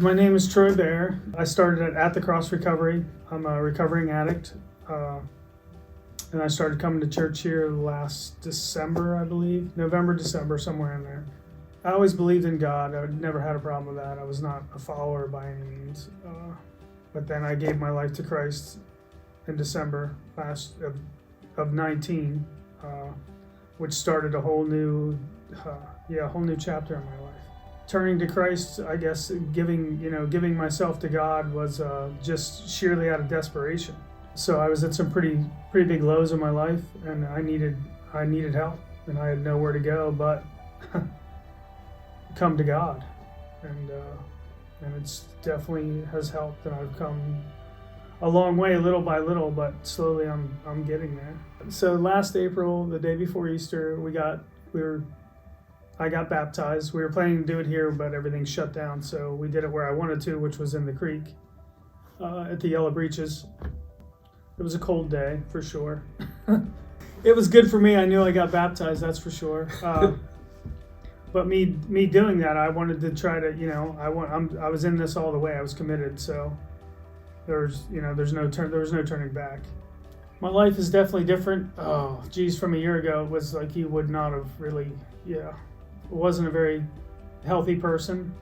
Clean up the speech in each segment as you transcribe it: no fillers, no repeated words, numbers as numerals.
My name is Troy Baer. I started at the Cross Recovery. I'm a recovering addict. And I started coming to church here last December, I believe. November, December, somewhere in there. I always believed in God. I never had a problem with that. I was not a follower by any means. But then I gave my life to Christ in December of 19, which started a whole new chapter in my life. Turning to Christ, I guess, giving myself to God was just sheerly out of desperation. So I was at some pretty big lows in my life, and I needed help, and I had nowhere to go but come to God, and it's definitely has helped, and I've come a long way, little by little, but slowly I'm getting there. So last April, the day before Easter, I got baptized. We were planning to do it here, but everything shut down, so we did it where I wanted to, which was in the creek at the Yellow Breeches. It was a cold day, for sure. It was good for me. I knew I got baptized, that's for sure. But me doing that, I wanted to try to, I was in this all the way. I was committed, so there was no turning back. My life is definitely different. Oh, geez, from a year ago, it was like you would not have really, wasn't a very healthy person.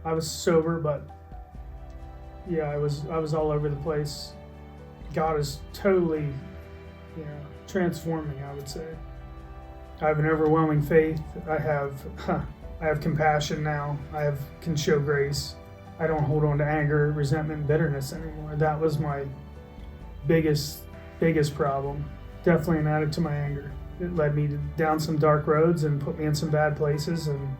I was sober, but I was all over the place. God is totally, transformed me, I would say. I have an overwhelming faith. I have compassion now. Can show grace. I don't hold on to anger, resentment, and bitterness anymore. That was my biggest problem. Definitely an addict to my anger. It led me down some dark roads and put me in some bad places, and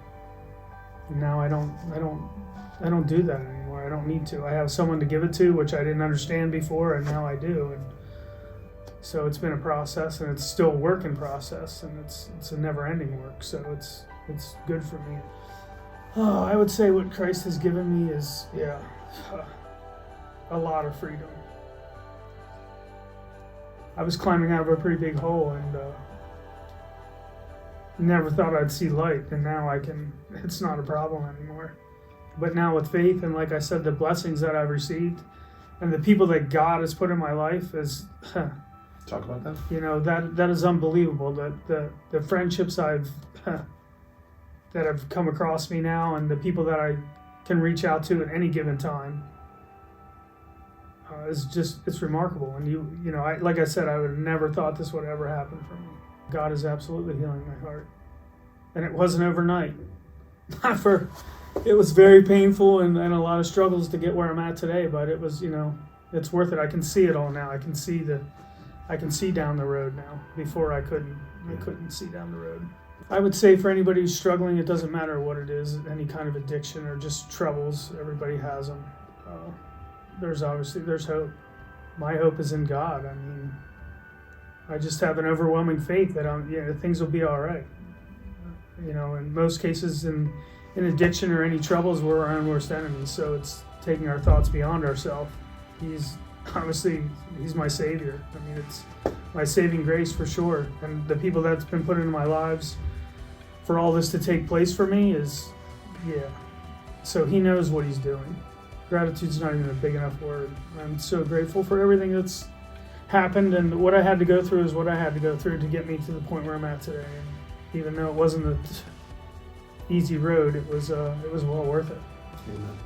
now I don't do that anymore. I don't need to. I have someone to give it to, which I didn't understand before, and now I do. And so it's been a process, and it's still a work in process, and it's a never-ending work. So it's good for me. Oh, I would say what Christ has given me is a lot of freedom. I was climbing out of a pretty big hole and never thought I'd see light, and now it's not a problem anymore. But now with faith, and like I said, the blessings that I've received and the people that God has put in my life is talk about that. That is unbelievable. The friendships that have come across me now, and the people that I can reach out to at any given time it's remarkable. And like I said, I would have never thought this would ever happen for me. God is absolutely healing my heart, and it wasn't overnight. It was very painful and a lot of struggles to get where I'm at today, but it was, it's worth it. I can see it all now. I can see down the road now. Before I couldn't see down the road. I would say for anybody who's struggling, it doesn't matter what it is, any kind of addiction or just troubles, everybody has them. There's hope. My hope is in God. I mean, I just have an overwhelming faith that things will be all right. In most cases in addiction or any troubles, we're our own worst enemies. So it's taking our thoughts beyond ourselves. He's my savior. I mean, it's my saving grace for sure. And the people that's been put into my lives for all this to take place for me is, So he knows what he's doing. Gratitude's not even a big enough word. I'm so grateful for everything that's happened, and what I had to go through is what I had to go through to get me to the point where I'm at today. And even though it wasn't an easy road, it was well worth it. Amen.